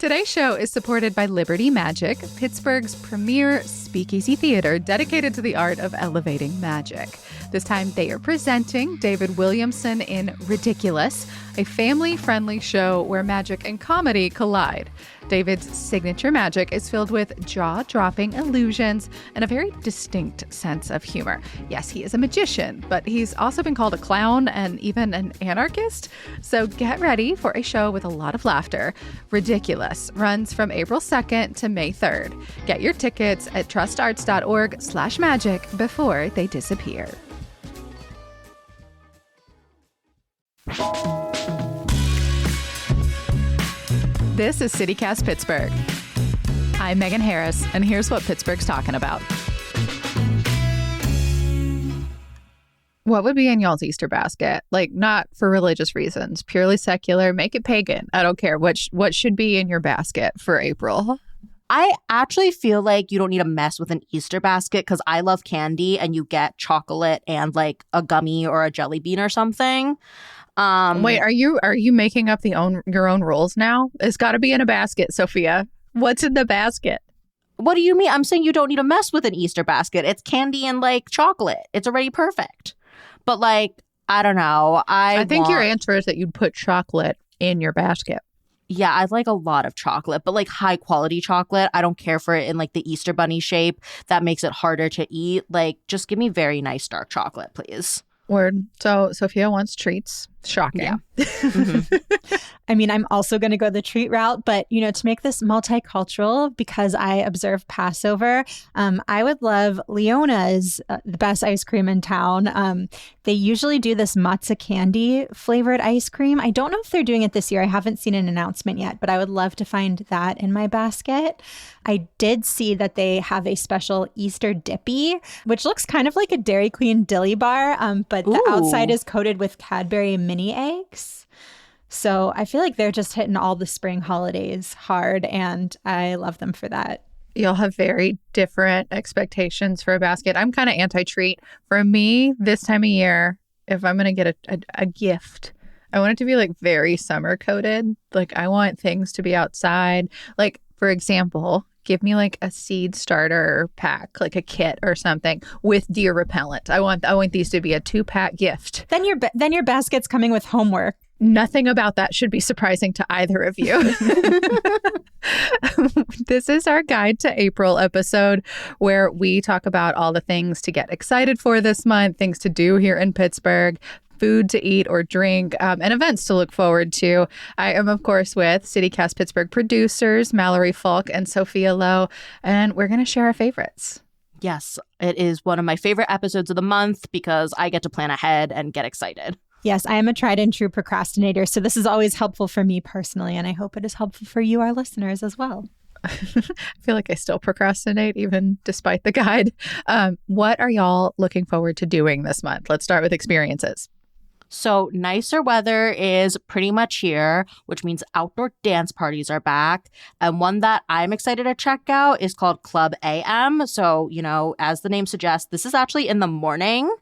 Today's show is supported by Liberty Magic, Pittsburgh's premier speakeasy theater dedicated to the art of elevating magic. This time they are presenting David Williamson in Ridiculous, a family-friendly show where magic and comedy collide. David's signature magic is filled with jaw-dropping illusions and a very distinct sense of humor. Yes, he is a magician, but he's also been called a clown and even an anarchist. So get ready for a show with a lot of laughter. Ridiculous runs from April 2nd to May 3rd. Get your tickets at trustarts.org/magic before they disappear. This is CityCast Pittsburgh. I'm Megan Harris, and here's what Pittsburgh's talking about. What would be in y'all's Easter basket? Like, not for religious reasons, purely secular, make it pagan. I don't care. What should be in your basket for April? I actually feel like you don't need to mess with an Easter basket because I love candy and you get chocolate and like a gummy or a jelly bean or something. Wait, are you making up your own rules now? It's got to be in a basket, Sophia. What's in the basket? What do you mean? I'm saying you don't need to mess with an Easter basket. It's candy and like chocolate. It's already perfect. But like, I don't know. I think your answer is that you'd put chocolate in your basket. Yeah, I like a lot of chocolate, but like high quality chocolate. I don't care for it in like the Easter bunny shape. That makes it harder to eat. Like, just give me very nice dark chocolate, please. Word. So Sophia wants treats. Shocking. Yeah. Mm-hmm. I mean, I'm also going to go the treat route, but, you know, to make this multicultural, because I observe Passover, I would love Leona's, the best ice cream in town. They usually do this matzah candy flavored ice cream. I don't know if they're doing it this year. I haven't seen an announcement yet, but I would love to find that in my basket. I did see that they have a special Easter Dippy, which looks kind of like a Dairy Queen dilly bar, but the outside is coated with Cadbury mini eggs. So I feel like they're just hitting all the spring holidays hard, and I love them for that. You'll have very different expectations for a basket. I'm kind of anti-treat. For me, this time of year, if I'm going to get a gift, I want it to be like very summer coated. Like, I want things to be outside. Like, for example, give me like a seed starter pack, like a kit or something with deer repellent. I want these to be a 2-pack gift. Then your basket's coming with homework. Nothing about that should be surprising to either of you. This is our Guide to April episode where we talk about all the things to get excited for this month, things to do here in Pittsburgh, food to eat or drink, and events to look forward to. I am, of course, with CityCast Pittsburgh producers Mallory Falk and Sophia Lowe, and we're going to share our favorites. Yes, it is one of my favorite episodes of the month because I get to plan ahead and get excited. Yes, I am a tried and true procrastinator, so this is always helpful for me personally, and I hope it is helpful for you, our listeners, as well. I feel like I still procrastinate even despite the guide. What are y'all looking forward to doing this month? Let's start with experiences. So nicer weather is pretty much here, which means outdoor dance parties are back. And one that I'm excited to check out is called Club AM. So, you know, as the name suggests, this is actually in the morning.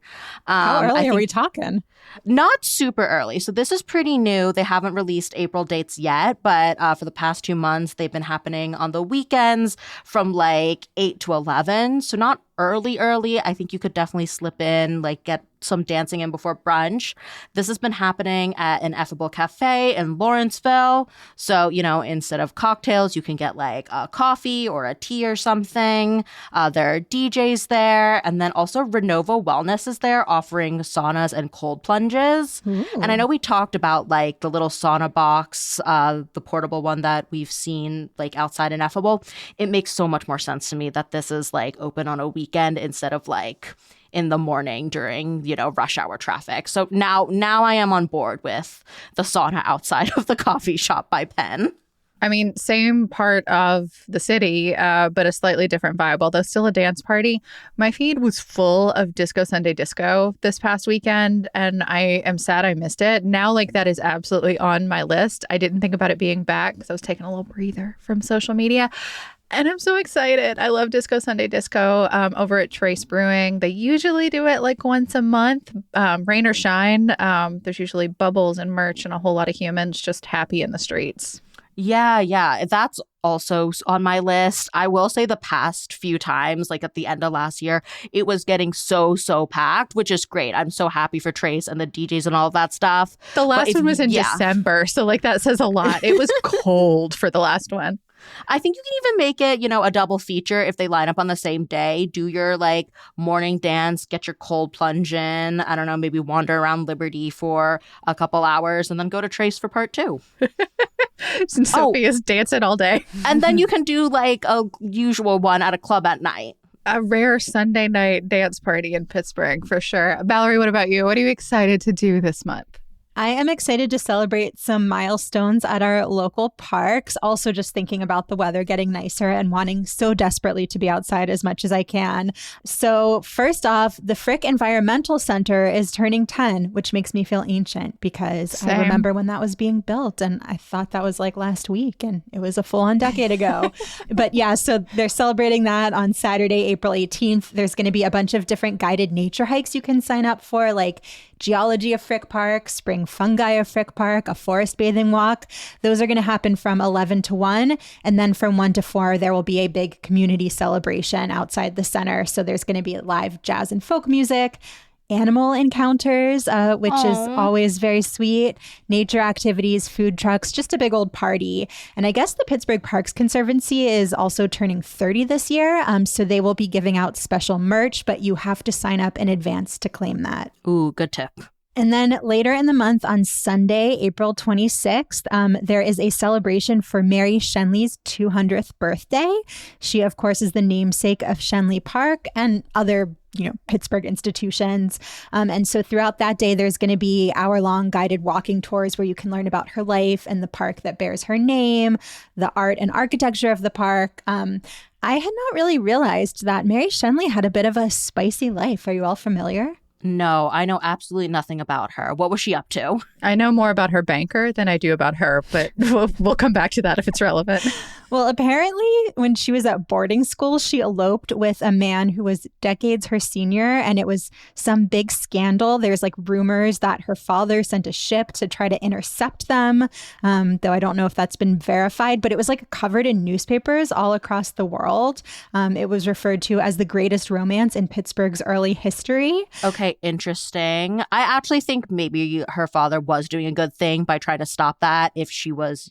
How early are we talking? Not super early. So this is pretty new. They haven't released April dates yet, but for the past 2 months, they've been happening on the weekends from like 8 to 11. So not early. I think you could definitely slip in, like get some dancing in before brunch. This has been happening at an Effable Cafe in Lawrenceville. So, you know, instead of cocktails, you can get like a coffee or a tea or something. There are DJs there. And then also Renova Wellness is there offering saunas and cold plunges. Ooh. And I know we talked about like the little sauna box, the portable one that we've seen like outside in Effable. It makes so much more sense to me that this is like open on a weekend instead of like in the morning during, you know, rush hour traffic. So now I am on board with the sauna outside of the coffee shop by Penn. I mean, same part of the city, but a slightly different vibe, although still a dance party. My feed was full of Disco Sunday Disco this past weekend, and I am sad I missed it. Now, like, that is absolutely on my list. I didn't think about it being back because I was taking a little breather from social media. And I'm so excited. I love Disco Sunday Disco over at Trace Brewing. They usually do it like once a month, rain or shine. There's usually bubbles and merch and a whole lot of humans just happy in the streets. Yeah. That's also on my list. I will say the past few times, like at the end of last year, it was getting so packed, which is great. I'm so happy for Trace and the DJs and all of that stuff. The last one was in December, so like that says a lot. It was cold for the last one. I think you can even make it, a double feature if they line up on the same day. Do your like morning dance, get your cold plunge in. I don't know, maybe wander around Liberty for a couple hours and then go to Trace for part 2. Since Sophia's dancing all day. And then you can do like a usual one at a club at night. A rare Sunday night dance party in Pittsburgh for sure. Valerie, what about you? What are you excited to do this month? I am excited to celebrate some milestones at our local parks. Also, just thinking about the weather getting nicer and wanting so desperately to be outside as much as I can. So first off, the Frick Environmental Center is turning 10, which makes me feel ancient because Same. I remember when that was being built and I thought that was like last week and it was a full-on decade ago. But yeah, so they're celebrating that on Saturday, April 18th. There's going to be a bunch of different guided nature hikes you can sign up for, like Geology of Frick Park, Spring Fungi of Frick Park, a forest bathing walk. Those are going to happen from 11 to 1. And then from 1 to 4, there will be a big community celebration outside the center. So there's going to be live jazz and folk music, animal encounters, which is always very sweet, nature activities, food trucks, just a big old party. And I guess the Pittsburgh Parks Conservancy is also turning 30 this year. So they will be giving out special merch, but you have to sign up in advance to claim that. Ooh, good tip. And then later in the month on Sunday, April 26th, there is a celebration for Mary Shenley's 200th birthday. She, of course, is the namesake of Shenley Park and other Pittsburgh institutions. And so throughout that day, there's going to be hour-long guided walking tours where you can learn about her life and the park that bears her name, the art and architecture of the park. I had not really realized that Mary Shenley had a bit of a spicy life. Are you all familiar? No, I know absolutely nothing about her. What was she up to? I know more about her banker than I do about her, but we'll come back to that if it's relevant. Well, apparently when she was at boarding school, she eloped with a man who was decades her senior, and it was some big scandal. There's like rumors that her father sent a ship to try to intercept them, though I don't know if that's been verified, but it was like covered in newspapers all across the world. It was referred to as the greatest romance in Pittsburgh's early history. Okay, interesting. I actually think maybe her father was doing a good thing by trying to stop that if she was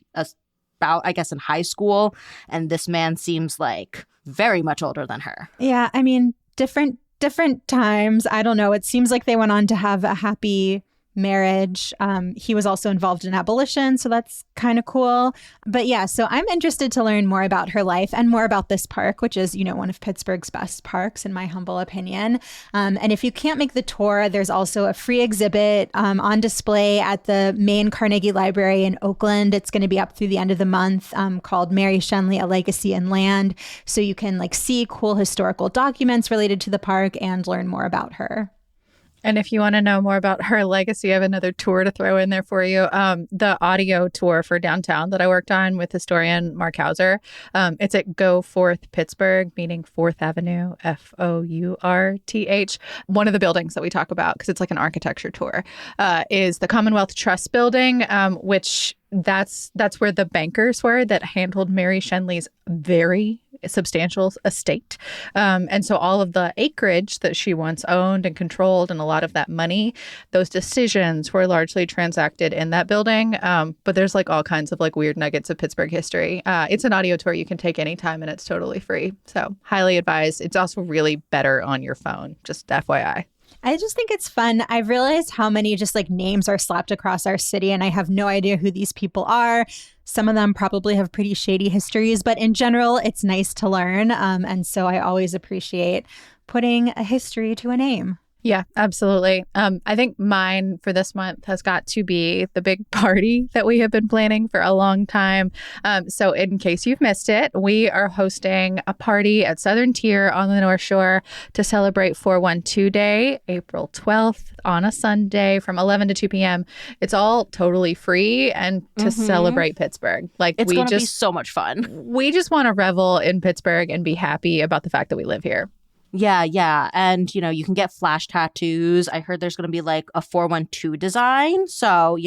about, I guess, in high school. And this man seems like very much older than her. Yeah, I mean, different times. I don't know. It seems like they went on to have a happy marriage. He was also involved in abolition, so that's kind of cool. But yeah, so I'm interested to learn more about her life and more about this park, which is, one of Pittsburgh's best parks, in my humble opinion. And if you can't make the tour, there's also a free exhibit on display at the main Carnegie Library in Oakland. It's going to be up through the end of the month, called Mary Shenley, A Legacy in Land. So you can see cool historical documents related to the park and learn more about her. And if you want to know more about her legacy, I have another tour to throw in there for you. The audio tour for downtown that I worked on with historian Mark Hauser. It's at Go Forth Pittsburgh, meaning 4th Avenue, Fourth. One of the buildings that we talk about, because it's like an architecture tour, is the Commonwealth Trust Building, which that's where the bankers were that handled Mary Shenley's very substantial estate. And so all of the acreage that she once owned and controlled and a lot of that money, those decisions were largely transacted in that building. But there's all kinds of weird nuggets of Pittsburgh history. It's an audio tour you can take anytime and it's totally free. So highly advised. It's also really better on your phone, just FYI. I just think it's fun. I've realized how many just names are slapped across our city, and I have no idea who these people are. Some of them probably have pretty shady histories, but in general, it's nice to learn. And so I always appreciate putting a history to a name. Yeah, absolutely. I think mine for this month has got to be the big party that we have been planning for a long time. So in case you've missed it, we are hosting a party at Southern Tier on the North Shore to celebrate 412 Day, April 12th on a Sunday from 11 to 2 p.m. It's all totally free and to celebrate Pittsburgh. It's going to be so much fun. We just want to revel in Pittsburgh and be happy about the fact that we live here. Yeah. And, you can get flash tattoos. I heard there's going to be a 412 design. So,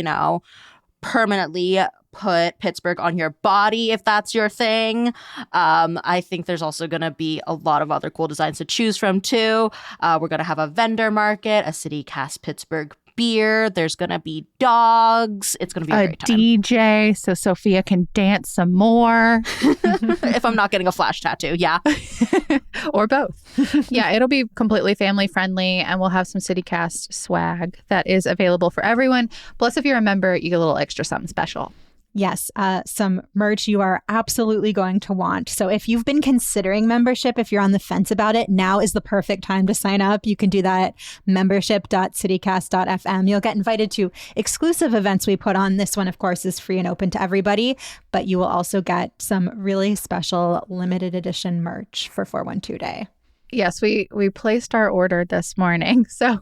permanently put Pittsburgh on your body if that's your thing. I think there's also going to be a lot of other cool designs to choose from too. We're going to have a vendor market, a City Cast Pittsburgh beer. There's going to be dogs. It's going to be a great time. DJ, so Sophia can dance some more. If I'm not getting a flash tattoo, yeah. Or both. Yeah, it'll be completely family friendly, and we'll have some CityCast swag that is available for everyone. Plus, if you're a member, you get a little extra something special. Yes, some merch you are absolutely going to want. So if you've been considering membership, if you're on the fence about it, now is the perfect time to sign up. You can do that at membership.citycast.fm. You'll get invited to exclusive events we put on. This one, of course, is free and open to everybody, but you will also get some really special limited edition merch for 412 Day. Yes, we placed our order this morning, so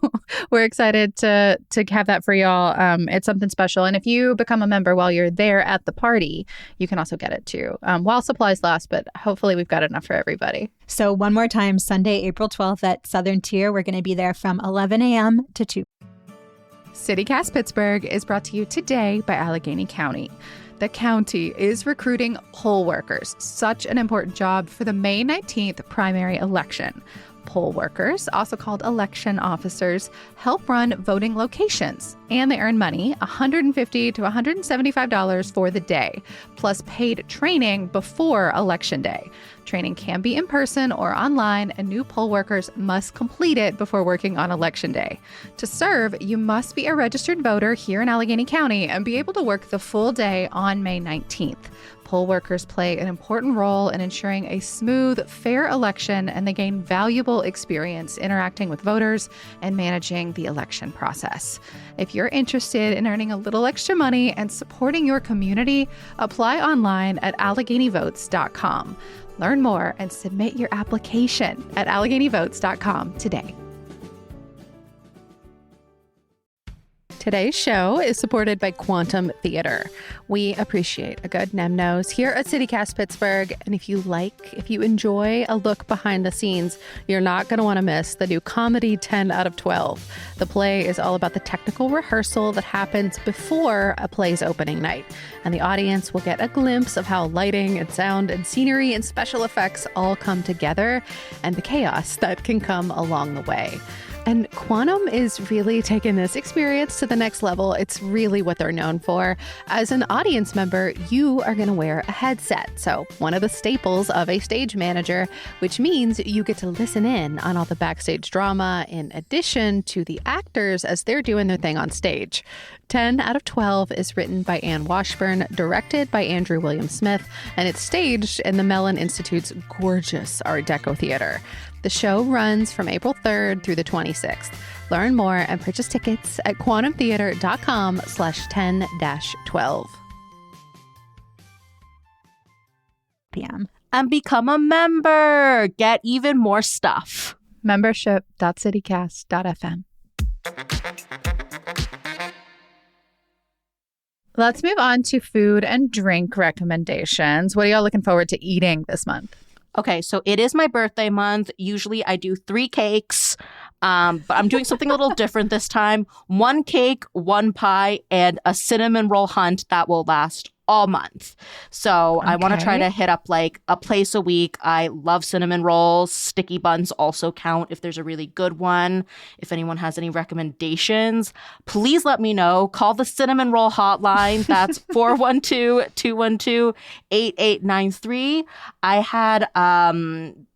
we're excited to have that for y'all. It's something special, and if you become a member while you're there at the party, you can also get it too, while supplies last. But hopefully, we've got enough for everybody. So one more time, Sunday, April 12th at Southern Tier. We're going to be there from 11 a.m. to 2. CityCast Pittsburgh is brought to you today by Allegheny County. The county is recruiting poll workers, such an important job for the May 19th primary election. Poll workers, also called election officers, help run voting locations, and they earn money, $150 to $175 for the day, plus paid training before Election Day. Training can be in person or online, and new poll workers must complete it before working on Election Day. To serve, you must be a registered voter here in Allegheny County and be able to work the full day on May 19th. Poll workers play an important role in ensuring a smooth, fair election, and they gain valuable experience interacting with voters and managing the election process. If you're interested in earning a little extra money and supporting your community, apply online at AlleghenyVotes.com. Learn more and submit your application at AlleghenyVotes.com today. Today's show is supported by Quantum Theater. We appreciate a good nem-nose here at CityCast Pittsburgh. And if you enjoy a look behind the scenes, you're not going to want to miss the new comedy 10 out of 12. The play is all about the technical rehearsal that happens before a play's opening night. And the audience will get a glimpse of how lighting and sound and scenery and special effects all come together and the chaos that can come along the way. And Quantum is really taking this experience to the next level. It's really what they're known for. As an audience member, you are going to wear a headset. So one of the staples of a stage manager, which means you get to listen in on all the backstage drama in addition to the actors as they're doing their thing on stage. 10 out of 12 is written by Ann Washburn, directed by Andrew William Smith, and it's staged in the Mellon Institute's gorgeous Art Deco Theater. The show runs from April 3rd through the 26th. Learn more and purchase tickets at quantumtheater.com/10-12. PM. And become a member. Get even more stuff. Membership.citycast.fm. Let's move on to food and drink recommendations. What are y'all looking forward to eating this month? Okay, so it is my birthday month. Usually I do 3 cakes, but I'm doing something a little different this time. 1 cake, 1 pie, and a cinnamon roll hunt that will last all month. So I want to try to hit up like a place a week. I love cinnamon rolls. Sticky buns also count if there's a really good one. If anyone has any recommendations, please let me know. Call the cinnamon roll hotline. That's 412-212-8893. I had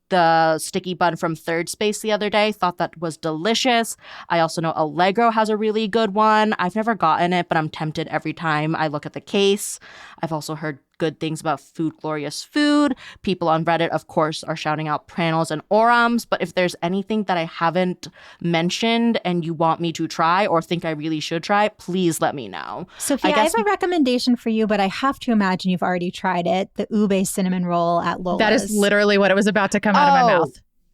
the sticky bun from Third Space the other day. Thought that was delicious. I also know Allegro has a really good one. I've never gotten it, but I'm tempted every time I look at the case. I've also heard good things about Food Glorious Food. People on Reddit, of course, are shouting out Pranels and Orams. But if there's anything that I haven't mentioned and you want me to try or think I really should try, please let me know. Sophia, I have a recommendation for you, but I have to imagine you've already tried it. The ube cinnamon roll at Lola's. That is literally what it was about to come out of my mouth.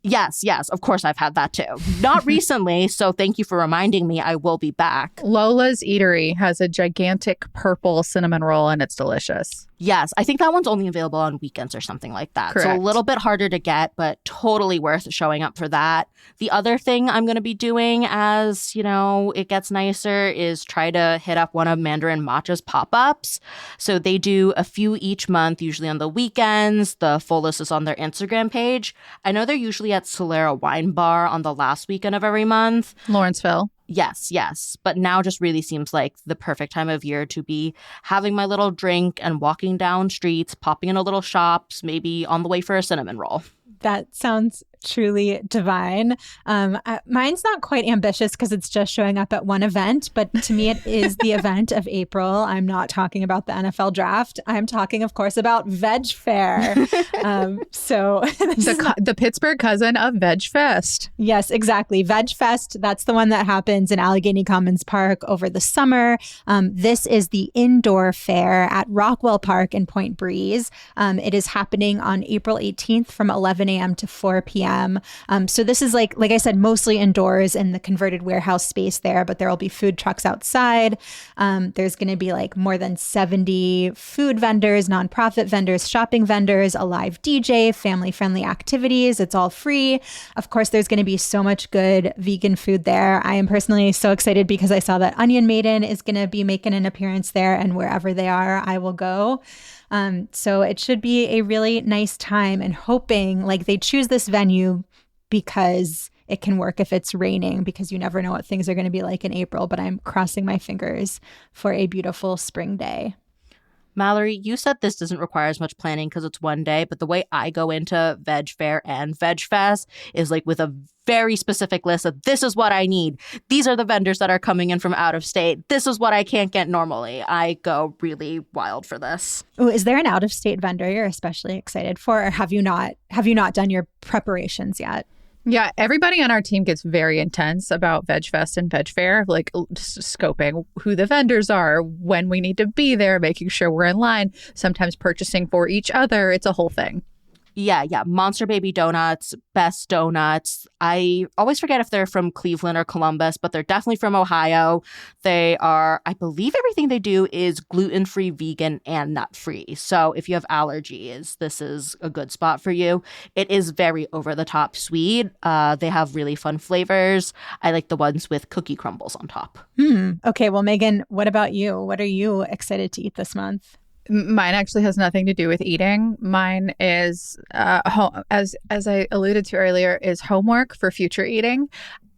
Yes, of course I've had that too. Not recently, so thank you for reminding me. I will be back. Lola's Eatery has a gigantic purple cinnamon roll and it's delicious. Yes, I think that one's only available on weekends or something like that. Correct. So a little bit harder to get, but totally worth showing up for that. The other thing I'm going to be doing as, it gets nicer is try to hit up one of Mandarin Matcha's pop-ups. So they do a few each month, usually on the weekends. The full list is on their Instagram page. I know they're usually at Solera Wine Bar on the last weekend of every month. Lawrenceville. Yes. But now just really seems like the perfect time of year to be having my little drink and walking down streets, popping into little shops, maybe on the way for a cinnamon roll. That sounds truly divine. Mine's not quite ambitious because it's just showing up at one event, but to me it is the event of April. I'm not talking about the NFL draft. I'm talking, of course, about Veg Fair. So the Pittsburgh cousin of Veg Fest. Yes, exactly. Veg Fest. That's the one that happens in Allegheny Commons Park over the summer. This is the indoor fair at Rockwell Park in Point Breeze. It is happening on April 18th from 11 a.m. to 4 p.m. So this is like I said, mostly indoors in the converted warehouse space there, but there will be food trucks outside. There's going to be like more than 70 food vendors, nonprofit vendors, shopping vendors, a live DJ, family-friendly activities. It's all free. Of course, there's going to be so much good vegan food there. I am personally so excited because I saw that Onion Maiden is going to be making an appearance there, and wherever they are, I will go. So it should be a really nice time, and hoping like they choose this venue because it can work if it's raining, because you never know what things are going to be like in April, but I'm crossing my fingers for a beautiful spring day. Mallory, you said this doesn't require as much planning because it's one day, but the way I go into Veg Fair and Veg Fest is like with a very specific list of this is what I need. These are the vendors that are coming in from out of state. This is what I can't get normally. I go really wild for this. Oh, is there an out of state vendor you're especially excited for, or have you not done your preparations yet? Yeah, everybody on our team gets very intense about Veg Fest and Veg Fair, like scoping who the vendors are, when we need to be there, making sure we're in line, sometimes purchasing for each other. It's a whole thing. Yeah. Monster Baby Donuts, Best Donuts. I always forget if they're from Cleveland or Columbus, but they're definitely from Ohio. They are, I believe everything they do is gluten-free, vegan, and nut-free. So if you have allergies, this is a good spot for you. It is very over-the-top sweet. They have really fun flavors. I like the ones with cookie crumbles on top. Okay, well, Megan, what about you? What are you excited to eat this month? Mine actually has nothing to do with eating. Mine is, as I alluded to earlier, is homework for future eating.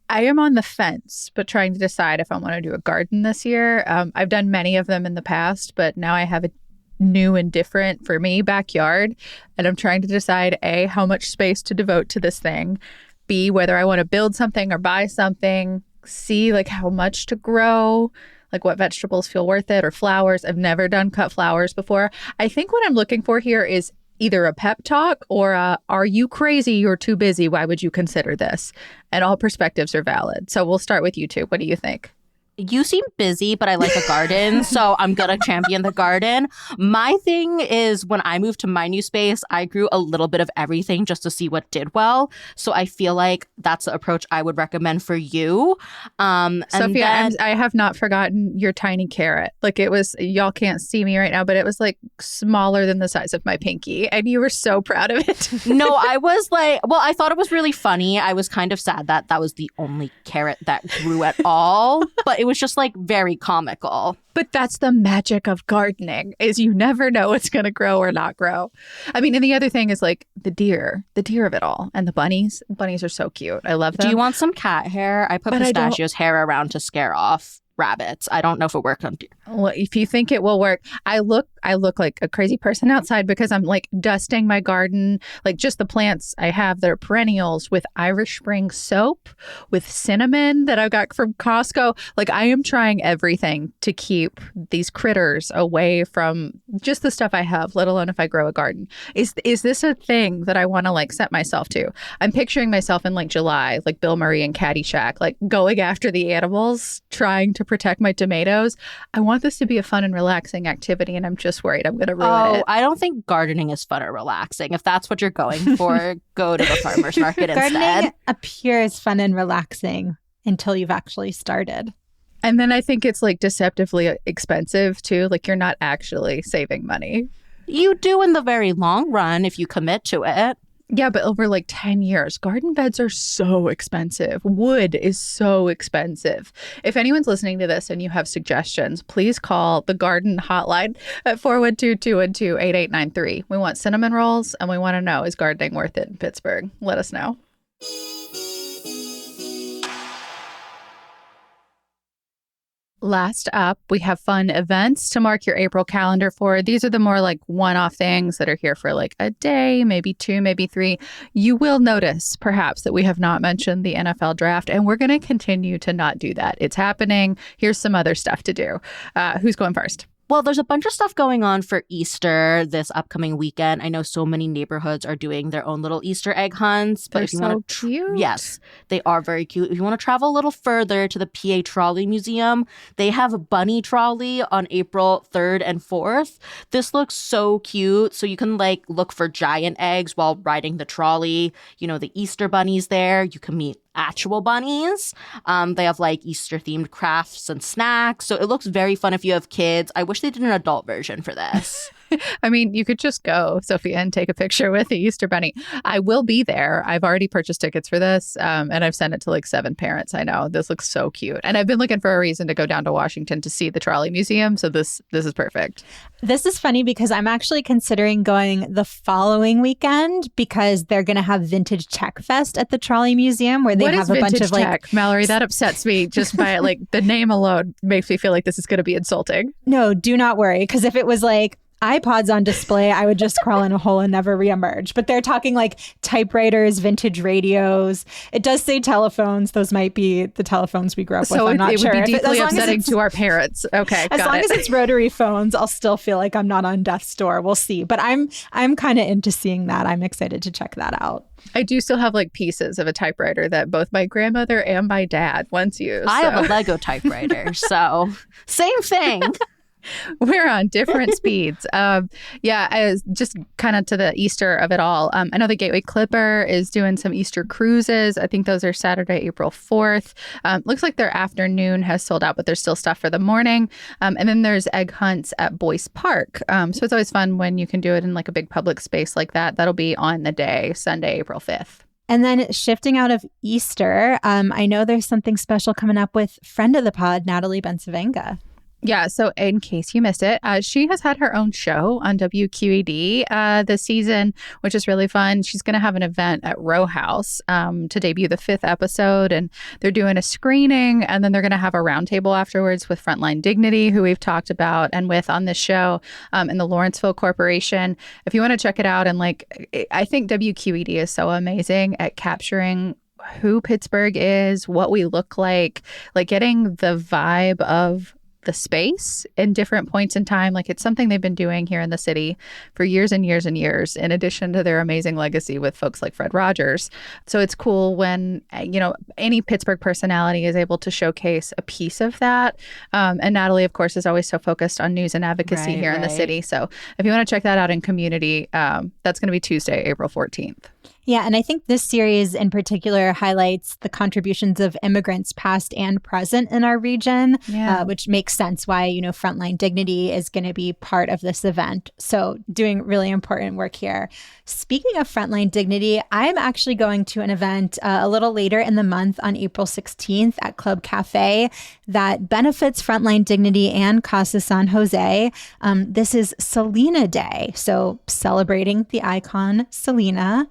I am on the fence, but trying to decide if I want to do a garden this year. I've done many of them in the past, but now I have a new and different, for me, backyard. And I'm trying to decide, A, how much space to devote to this thing. B, whether I want to build something or buy something. C, like how much to grow. Like what vegetables feel worth it, or flowers. I've never done cut flowers before. I think what I'm looking for here is either a pep talk or are you crazy? You're too busy. Why would you consider this? And all perspectives are valid. So we'll start with you two. What do you think? You seem busy, but I like a garden, so I'm going to champion the garden. My thing is when I moved to my new space, I grew a little bit of everything just to see what did well. So I feel like that's the approach I would recommend for you. Sophia, I have not forgotten your tiny carrot. Like it was, y'all can't see me right now, but it was like smaller than the size of my pinky. And you were so proud of it. No, I was like, well, I thought it was really funny. I was kind of sad that that was the only carrot that grew at all, but it was just like very comical. But that's the magic of gardening, is you never know what's going to grow or not grow. I mean, and the other thing is like the deer of it all, and the bunnies. Bunnies are so cute. I love them. Do you want some cat hair? I put Pistachio's hair around to scare off rabbits. I don't know if it worked on deer. Well, if you think it will work, I look like a crazy person outside because I'm like dusting my garden, like just the plants I have that are perennials, with Irish Spring soap, with cinnamon that I got from Costco. Like I am trying everything to keep these critters away from just the stuff I have, let alone if I grow a garden. Is this a thing that I want to like set myself to? I'm picturing myself in like July, like Bill Murray and Caddyshack, like going after the animals, trying to protect my tomatoes. I want this to be a fun and relaxing activity, and I'm just worried I'm going to ruin it. I don't think gardening is fun or relaxing. If that's what you're going for, go to the farmer's market instead. Gardening appears fun and relaxing until you've actually started. And then I think it's like deceptively expensive too. Like you're not actually saving money. You do in the very long run if you commit to it. Yeah, but over like 10 years, garden beds are so expensive. Wood is so expensive. If anyone's listening to this and you have suggestions, please call the garden hotline at 412-212-8893. We want cinnamon rolls and we want to know, is gardening worth it in Pittsburgh? Let us know. Last up, we have fun events to mark your April calendar for. These are the more like one-off things that are here for like a day, maybe two, maybe three. You will notice perhaps that we have not mentioned the NFL draft, and we're going to continue to not do that. It's happening. Here's some other stuff to do. Who's going first? Well, there's a bunch of stuff going on for Easter this upcoming weekend. I know so many neighborhoods are doing their own little Easter egg hunts. But They're if you so want to, cute. yes, they are very cute. If you want to travel a little further to the PA Trolley Museum, they have a bunny trolley on April 3rd and 4th. This looks so cute. So you can like look for giant eggs while riding the trolley. You know, the Easter bunnies there. You can meet actual bunnies. They have like Easter themed crafts and snacks. So it looks very fun if you have kids. I wish they did an adult version for this. I mean, you could just go, Sophia, and take a picture with the Easter Bunny. I will be there. I've already purchased tickets for this, and I've sent it to like 7 parents. I know. This looks so cute. And I've been looking for a reason to go down to Washington to see the Trolley Museum, so this is perfect. This is funny because I'm actually considering going the following weekend because they're going to have Vintage Tech Fest at the Trolley Museum where they What have is a bunch of like... tech, Mallory? That upsets me just by like the name alone makes me feel like this is going to be insulting. No, do not worry, because if it was like iPods on display, I would just crawl in a hole and never reemerge. But they're talking like typewriters, vintage radios. It does say telephones. Those might be the telephones we grew up with. So I'm not it sure. would be deeply upsetting it's, to our parents. Okay, as long as it's rotary phones, I'll still feel like I'm not on death's door. We'll see. But I'm kind of into seeing that. I'm excited to check that out. I do still have like pieces of a typewriter that both my grandmother and my dad once used. I have a Lego typewriter, so same thing. We're on different speeds. Just kind of to the Easter of it all. I know the Gateway Clipper is doing some Easter cruises. I think those are Saturday, April 4th. Looks like their afternoon has sold out, but there's still stuff for the morning. And then there's egg hunts at Boyce Park. So it's always fun when you can do it in like a big public space like that. That'll be on the day, Sunday, April 5th. And then shifting out of Easter, I know there's something special coming up with friend of the pod, Natalie Bensavenga. Yeah, so in case you missed it, she has had her own show on WQED this season, which is really fun. She's going to have an event at Row House to debut the 5th episode, and they're doing a screening, and then they're going to have a roundtable afterwards with Frontline Dignity, who we've talked about, and with on this show, and the Lawrenceville Corporation. If you want to check it out, and like, I think WQED is so amazing at capturing who Pittsburgh is, what we look like getting the vibe of the space in different points in time. Like it's something they've been doing here in the city for years and years and years, in addition to their amazing legacy with folks like Fred Rogers. So it's cool when, any Pittsburgh personality is able to showcase a piece of that. And Natalie, of course, is always so focused on news and advocacy here in the city. So if you want to check that out in Community, that's going to be Tuesday, April 14th. Yeah, and I think this series in particular highlights the contributions of immigrants past and present in our region, which makes sense why, Frontline Dignity is going to be part of this event. So doing really important work here. Speaking of Frontline Dignity, I'm actually going to an event a little later in the month on April 16th at Club Cafe that benefits Frontline Dignity and Casa San Jose. This is Selena Day, so celebrating the icon Selena.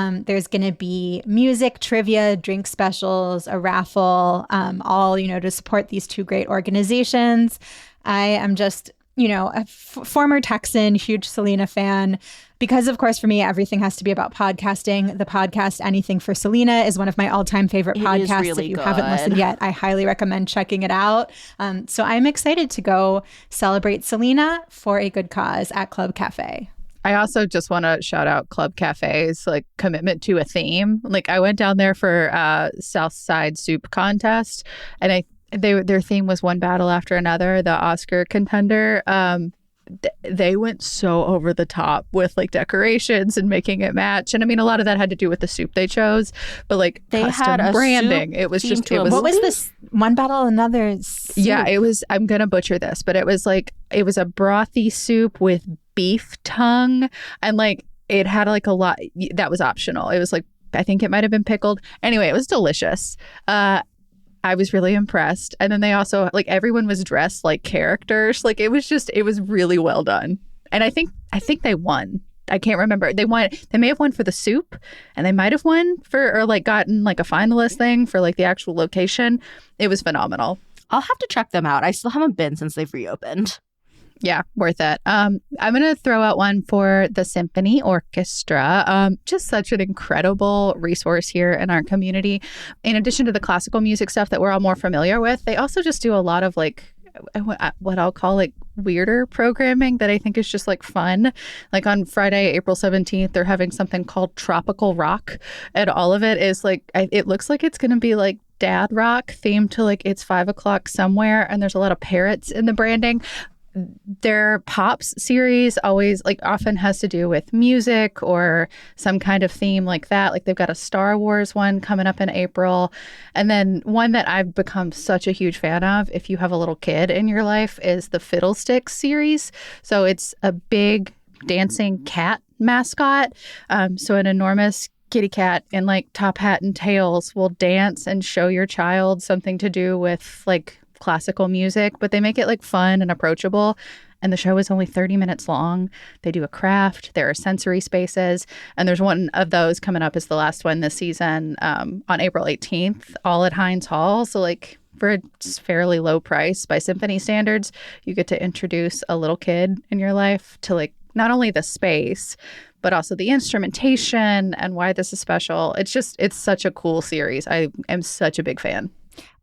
There's going to be music, trivia, drink specials, a raffle, all, to support these two great organizations. I am just, a former Texan, huge Selena fan. Because, of course, for me, everything has to be about podcasting. The podcast Anything for Selena is one of my all-time favorite podcasts. Really if you good. haven't listened yet, I highly recommend checking it out. So I'm excited to go celebrate Selena for a good cause at Club Cafe. I also just want to shout out Club Cafe's like commitment to a theme. Like I went down there for South Side Soup Contest, and I their theme was one battle after another, the Oscar contender. They went so over the top with like decorations and making it match. And I mean, a lot of that had to do with the soup they chose, but like they custom had a branding. It was just, it was. What was this? One battle, another soup? Yeah, it was, I'm going to butcher this, but it was like, it was a brothy soup with beef tongue. And like, it had like a lot that was optional. It was like, I think it might have been pickled. Anyway, it was delicious. I was really impressed. And then they also, like, everyone was dressed like characters. Like, it was really well done. And I think they won. I can't remember. They may have won for the soup, and they might have won or like gotten like a finalist thing for like the actual location. It was phenomenal. I'll have to check them out. I still haven't been since they've reopened. Yeah, worth it. I'm going to throw out one for the symphony orchestra. Just such an incredible resource here in our community. In addition to the classical music stuff that we're all more familiar with, they also just do a lot of like what I'll call like weirder programming that I think is just like fun. Like on Friday, April 17th, they're having something called Tropical Rock. And all of it is like, it looks like it's going to be like dad rock themed to like It's 5 o'clock somewhere. And there's a lot of parrots in the branding. Their Pops series always like often has to do with music or some kind of theme like that. Like they've got a Star Wars one coming up in April. And then one that I've become such a huge fan of, if you have a little kid in your life, is the Fiddlesticks series. So it's a big dancing cat mascot. So an enormous kitty cat in like top hat and tails will dance and show your child something to do with like classical music, but they make it like fun and approachable. And the show is only 30 minutes long. They do a craft. There are sensory spaces. And there's one of those coming up as the last one this season on April 18th, all at Heinz Hall. So like for a fairly low price by symphony standards, you get to introduce a little kid in your life to like not only the space, but also the instrumentation and why this is special. It's such a cool series. I am such a big fan.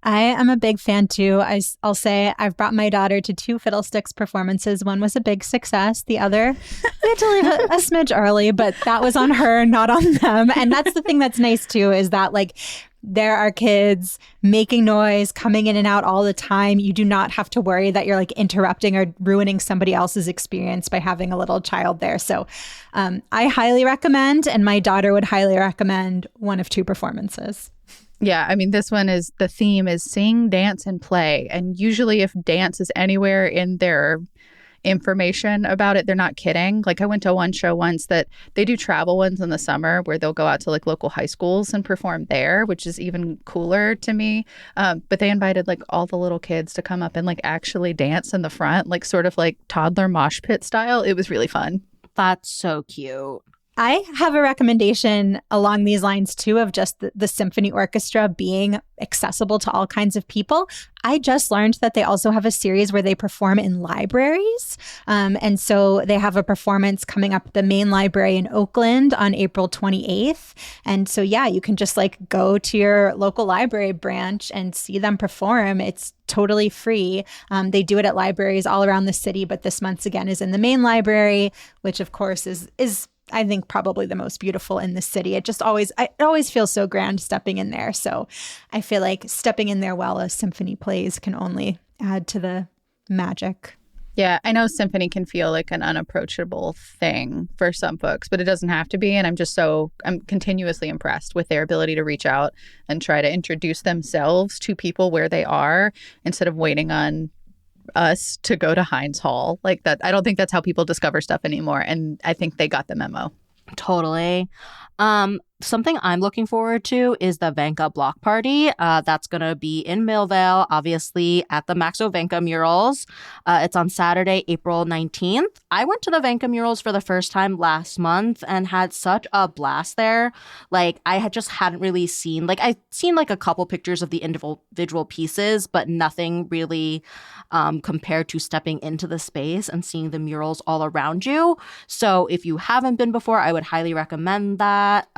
I am a big fan too. I'll say I've brought my daughter to 2 Fiddlesticks performances. One was a big success. The other, we had to leave a smidge early, but that was on her, not on them. And that's the thing that's nice too, is that like there are kids making noise, coming in and out all the time. You do not have to worry that you're like interrupting or ruining somebody else's experience by having a little child there. So I highly recommend, and my daughter would highly recommend, one of 2 performances. Yeah, I mean, this one is, the theme is sing, dance, and play. And usually if dance is anywhere in their information about it, they're not kidding. Like I went to one show once that they do travel ones in the summer where they'll go out to like local high schools and perform there, which is even cooler to me. But they invited like all the little kids to come up and like actually dance in the front, like sort of like toddler mosh pit style. It was really fun. That's so cute. I have a recommendation along these lines too, of just the symphony orchestra being accessible to all kinds of people. I just learned that they also have a series where they perform in libraries. And so they have a performance coming up at the main library in Oakland on April 28th. And so, yeah, you can just like go to your local library branch and see them perform. It's totally free. They do it at libraries all around the city, but this month's again is in the main library, which of course is I think probably the most beautiful in the city. It always feels so grand stepping in there. So I feel like stepping in there while a symphony plays can only add to the magic. Yeah, I know symphony can feel like an unapproachable thing for some folks, but it doesn't have to be. And I'm continuously impressed with their ability to reach out and try to introduce themselves to people where they are instead of waiting on us to go to Heinz Hall like that. I don't think that's how people discover stuff anymore. And I think they got the memo. Totally. Something I'm looking forward to is the Vanka Block Party. That's going to be in Millvale, obviously, at the Maxo Vanka murals. It's on Saturday, April 19th. I went to the Vanka murals for the first time last month and had such a blast there. Like, I hadn't really seen, like, I'd seen like a couple pictures of the individual pieces, but nothing really compared to stepping into the space and seeing the murals all around you. So if you haven't been before, I would highly recommend that.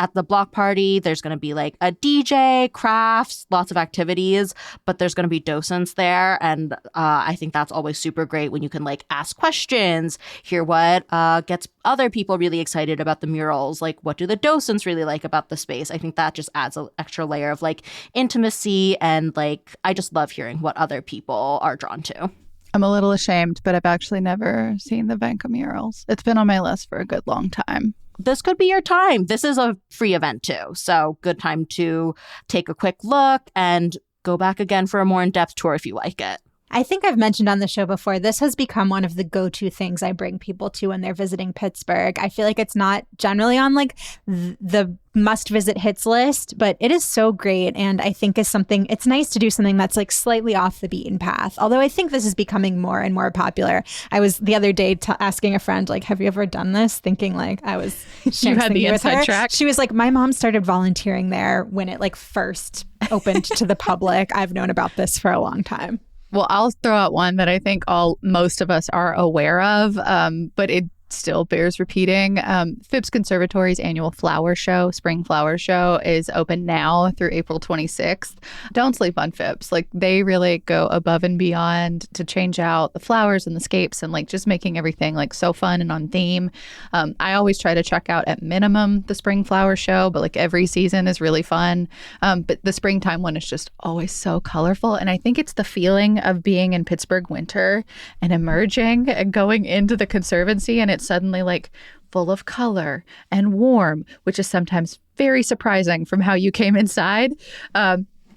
at the block party, there's going to be like a DJ, crafts, lots of activities, but there's going to be docents there. And I think that's always super great when you can like ask questions, hear what gets other people really excited about the murals, like what do the docents really like about the space. I think that just adds an extra layer of like intimacy, and like I just love hearing what other people are drawn to. I'm a little ashamed, but I've actually never seen the Vanka murals. It's been on my list for a good long time. This could be your time. This is a free event too, so good time to take a quick look and go back again for a more in-depth tour if you like it. I think I've mentioned on the show before, this has become one of the go-to things I bring people to when they're visiting Pittsburgh. I feel like it's not generally on like the must-visit hits list, but it is so great. And I think it's nice to do something that's like slightly off the beaten path. Although I think this is becoming more and more popular. I was the other day asking a friend, like, have you ever done this? Thinking like I was you had the inside track. She was like, my mom started volunteering there when it like first opened to the public. I've known about this for a long time. Well, I'll throw out one that I think most of us are aware of, but it still bears repeating. Phipps Conservatory's annual flower show, Spring Flower Show, is open now through April 26th. Don't sleep on Phipps. Like, they really go above and beyond to change out the flowers and the scapes and like just making everything like so fun and on theme. I always try to check out at minimum the Spring Flower Show, but like every season is really fun. But the springtime one is just always so colorful. And I think it's the feeling of being in Pittsburgh winter and emerging and going into the Conservancy, and it's suddenly like full of color and warm, which is sometimes very surprising from how you came inside.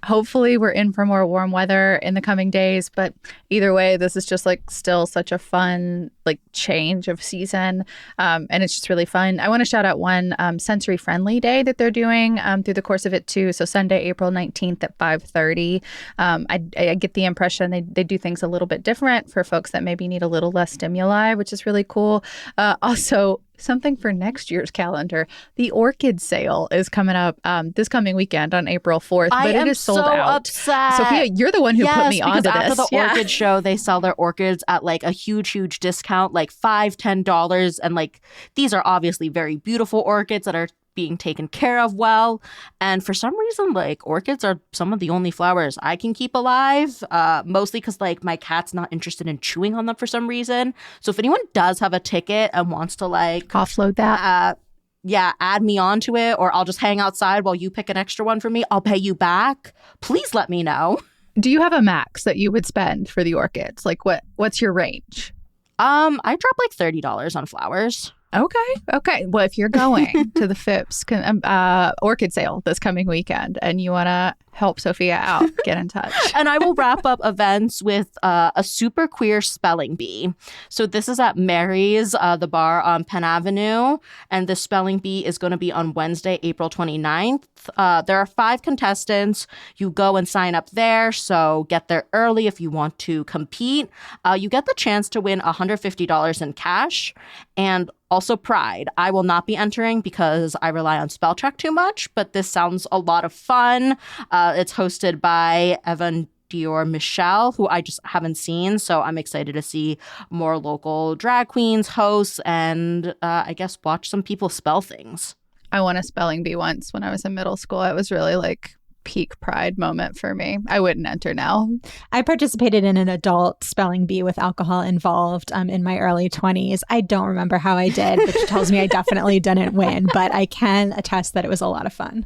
Hopefully we're in for more warm weather in the coming days, but either way, this is just like still such a fun like change of season, and it's just really fun. I want to shout out one sensory friendly day that they're doing through the course of it too. So Sunday, April 19th at 5:30. I get the impression they do things a little bit different for folks that maybe need a little less stimuli, which is really cool. Also, something for next year's calendar. The orchid sale is coming up this coming weekend on April 4th, but it is sold out. Upset. Sophia, you're the one who put me onto this. After the orchid show, they sell their orchids at like a huge discount, like $5-10. And like, these are obviously very beautiful orchids that are being taken care of well. And for some reason, like, orchids are some of the only flowers I can keep alive, mostly because like my cat's not interested in chewing on them for some reason. So if anyone does have a ticket and wants to like offload that, add me onto it, or I'll just hang outside while you pick an extra one for me, I'll pay you back. Please let me know. Do you have a max that you would spend for the orchids? Like what's your range? I drop like $30 on flowers. Okay. Well, if you're going to the Phipps orchid sale this coming weekend and you want to help Sophia out, get in touch. And I will wrap up events with a super queer spelling bee. So this is at Mary's, the bar on Penn Avenue. And the spelling bee is going to be on Wednesday, April 29th. There are 5 contestants. You go and sign up there. So get there early if you want to compete. You get the chance to win $150 in cash. And also Pride. I will not be entering because I rely on spell check too much, but this sounds a lot of fun. It's hosted by Evan Dior Michelle, who I just haven't seen, so I'm excited to see more local drag queens, hosts, and I guess watch some people spell things. I won a spelling bee once when I was in middle school. It was really like peak Pride moment for me. I wouldn't enter now. I participated in an adult spelling bee with alcohol involved in my early 20s. I don't remember how I did, which tells me I definitely didn't win, but I can attest that it was a lot of fun.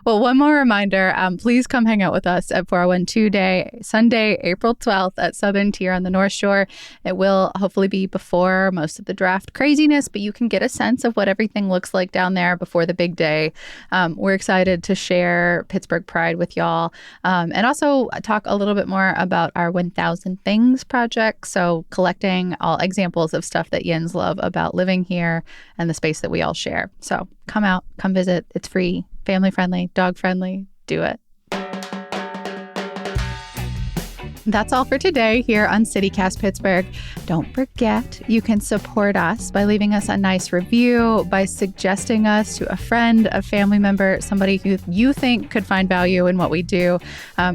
Well, one more reminder, please come hang out with us at 401 Day, Sunday, April 12th at Southern Tier on the North Shore. It will hopefully be before most of the draft craziness, but you can get a sense of what everything looks like down there before the big day. We're excited to share Pittsburgh Pride with y'all, and also talk a little bit more about our 1,000 Things project. So collecting all examples of stuff that Yins love about living here and the space that we all share. So come out, come visit. It's free, family friendly, dog friendly. Do it. That's all for today here on CityCast Pittsburgh. Don't forget, you can support us by leaving us a nice review, by suggesting us to a friend, a family member, somebody who you think could find value in what we do.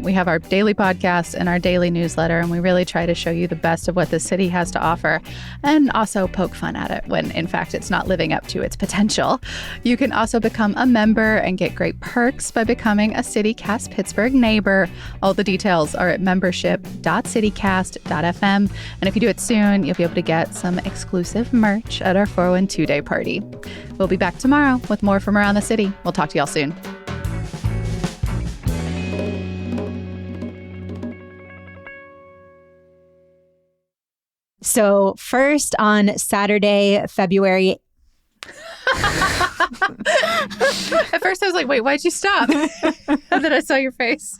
We have our daily podcast and our daily newsletter, and we really try to show you the best of what the city has to offer and also poke fun at it when, in fact, it's not living up to its potential. You can also become a member and get great perks by becoming a CityCast Pittsburgh neighbor. All the details are at membership.citycast.fm. And if you do it soon, you'll be able to get some exclusive merch at our 412 Day party. We'll be back tomorrow with more from around the city. We'll talk to y'all soon. So first on Saturday, February. At first I was like, wait, why'd you stop? And then I saw your face.